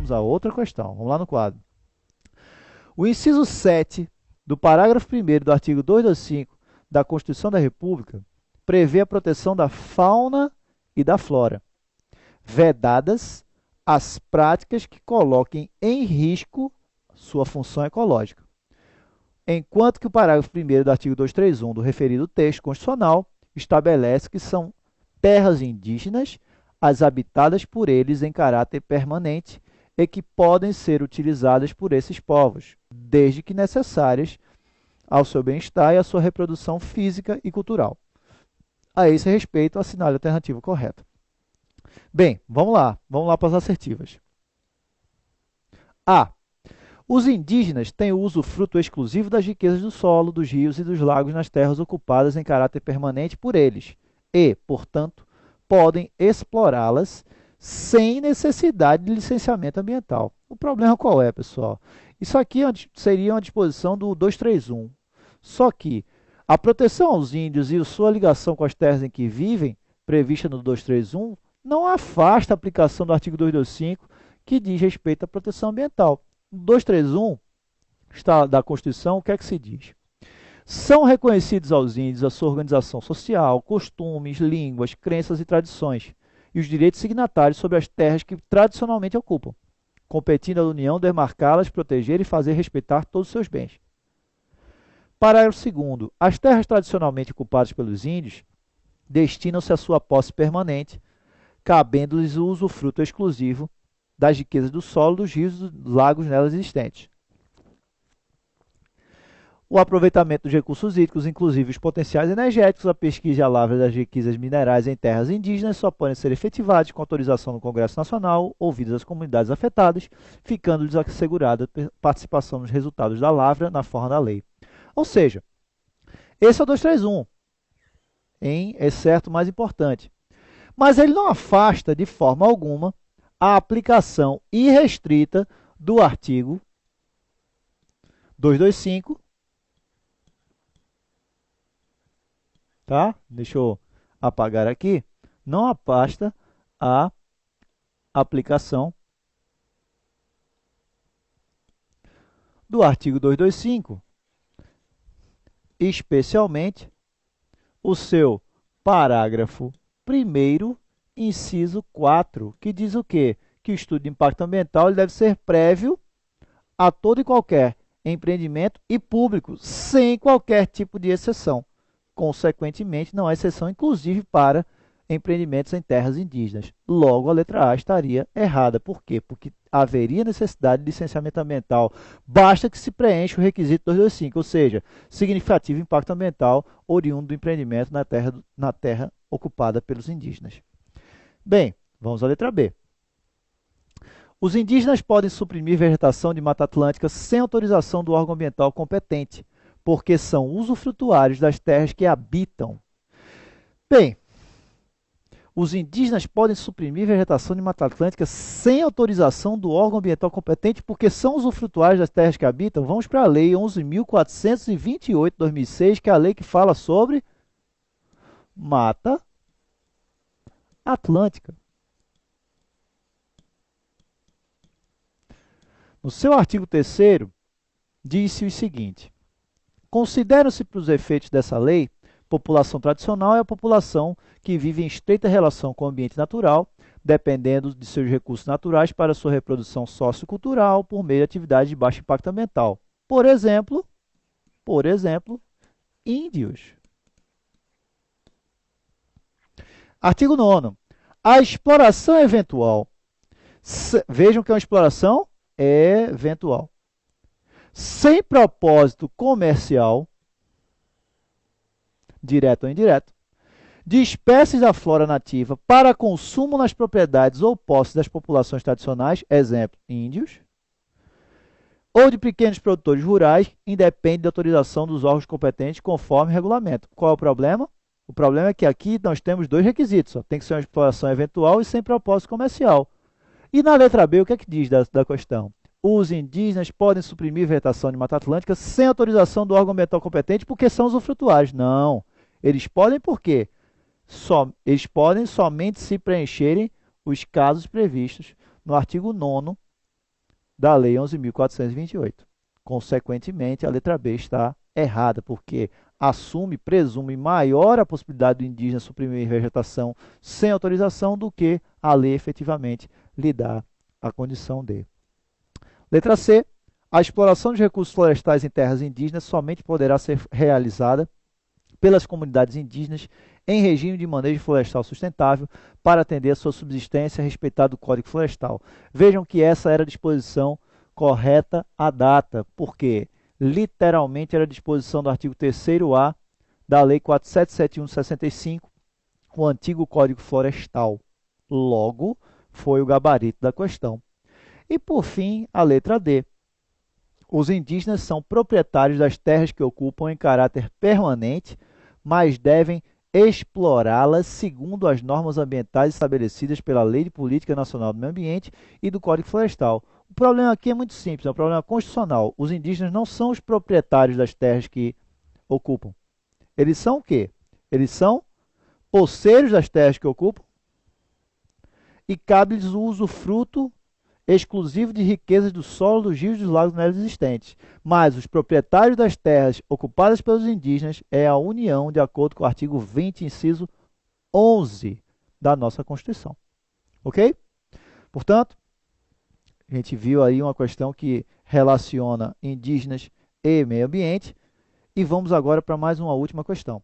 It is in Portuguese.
vamos a outra questão. Vamos lá no quadro. O inciso 7 do parágrafo 1º do artigo 225 da Constituição da República prevê a proteção da fauna e da flora, vedadas as práticas que coloquem em risco sua função ecológica. Enquanto que o parágrafo 1º do artigo 231 do referido texto constitucional estabelece que são terras indígenas as habitadas por eles em caráter permanente e que podem ser utilizadas por esses povos, desde que necessárias ao seu bem-estar e à sua reprodução física e cultural. A esse respeito, assinale a alternativa correta. Bem, vamos lá para as assertivas. A. Os indígenas têm o usufruto exclusivo das riquezas do solo, dos rios e dos lagos nas terras ocupadas em caráter permanente por eles e, portanto, podem explorá-las sem necessidade de licenciamento ambiental. O problema qual é, pessoal? Isso aqui seria uma disposição do 231. Só que a proteção aos índios e a sua ligação com as terras em que vivem, prevista no 231, não afasta a aplicação do artigo 225, que diz respeito à proteção ambiental. No 231 da Constituição, o que é que se diz? São reconhecidos aos índios a sua organização social, costumes, línguas, crenças e tradições, e os direitos signatários sobre as terras que tradicionalmente ocupam, competindo à União demarcá-las, proteger e fazer respeitar todos os seus bens. Parágrafo 2º. As terras tradicionalmente ocupadas pelos índios destinam-se à sua posse permanente, cabendo-lhes o usufruto exclusivo das riquezas do solo, dos rios e dos lagos nelas existentes. O aproveitamento dos recursos hídricos, inclusive os potenciais energéticos, a pesquisa e a lavra das riquezas minerais em terras indígenas só podem ser efetivados com autorização do Congresso Nacional, ouvidas as comunidades afetadas, ficando-lhes assegurada participação nos resultados da lavra na forma da lei. Ou seja, esse é o 231, exceto o mais importante. Mas ele não afasta de forma alguma a aplicação irrestrita do artigo 225, tá? Deixa eu apagar aqui. Não afasta a aplicação do artigo 225, especialmente o seu parágrafo 1º, inciso 4, que diz o quê? Que o estudo de impacto ambiental ele deve ser prévio a todo e qualquer empreendimento e público, sem qualquer tipo de exceção. Consequentemente, não há exceção, inclusive, para empreendimentos em terras indígenas. Logo, a letra A estaria errada. Por quê? Porque haveria necessidade de licenciamento ambiental. Basta que se preencha o requisito 225, ou seja, significativo impacto ambiental oriundo do empreendimento na terra ocupada pelos indígenas. Bem, vamos à letra B. Os indígenas podem suprimir vegetação de Mata Atlântica sem autorização do órgão ambiental competente, porque são usufrutuários das terras que habitam. Bem, os indígenas podem suprimir vegetação de Mata Atlântica sem autorização do órgão ambiental competente, porque são usufrutuários das terras que habitam. Vamos para a Lei 11.428 de 2006, que é a lei que fala sobre Mata Atlântica. No seu artigo 3º, diz-se o seguinte: consideram-se para os efeitos dessa lei, população tradicional é a população que vive em estreita relação com o ambiente natural, dependendo de seus recursos naturais para sua reprodução sociocultural por meio de atividades de baixo impacto ambiental. Por exemplo, índios. Artigo 9º. A exploração eventual. Vejam que é uma exploração eventual. Sem propósito comercial, direto ou indireto, de espécies da flora nativa para consumo nas propriedades ou posses das populações tradicionais, exemplo, índios, ou de pequenos produtores rurais, independe da autorização dos órgãos competentes conforme regulamento. Qual é o problema? O problema é que aqui nós temos dois requisitos. Ó. Tem que ser uma exploração eventual e sem propósito comercial. E na letra B, o que é que diz da questão? Os indígenas podem suprimir vegetação de Mata Atlântica sem autorização do órgão ambiental competente porque são usufrutuários. Não. Eles podem por quê? Eles podem somente se preencherem os casos previstos no artigo 9º da Lei 11.428. Consequentemente, a letra B está errada, porque presume maior a possibilidade do indígena suprimir vegetação sem autorização do que a lei efetivamente lhe dá a condição de. Letra C. A exploração de recursos florestais em terras indígenas somente poderá ser realizada pelas comunidades indígenas em regime de manejo florestal sustentável para atender a sua subsistência respeitado o Código Florestal. Vejam que essa era a disposição correta à data, porque literalmente era a disposição do artigo 3º-A da Lei 4771 de 65, o antigo Código Florestal. Logo, foi o gabarito da questão. E, por fim, a letra D. Os indígenas são proprietários das terras que ocupam em caráter permanente, mas devem explorá-las segundo as normas ambientais estabelecidas pela Lei de Política Nacional do Meio Ambiente e do Código Florestal. O problema aqui é muito simples, é um problema constitucional. Os indígenas não são os proprietários das terras que ocupam. Eles são o quê? Eles são posseiros das terras que ocupam e cabe-lhes o usufruto exclusivo de riquezas do solo, dos rios, dos lagos neles existentes. Mas os proprietários das terras ocupadas pelos indígenas é a União, de acordo com o artigo 20, inciso 11 da nossa Constituição. Ok? Portanto, a gente viu aí uma questão que relaciona indígenas e meio ambiente. E vamos agora para mais uma última questão.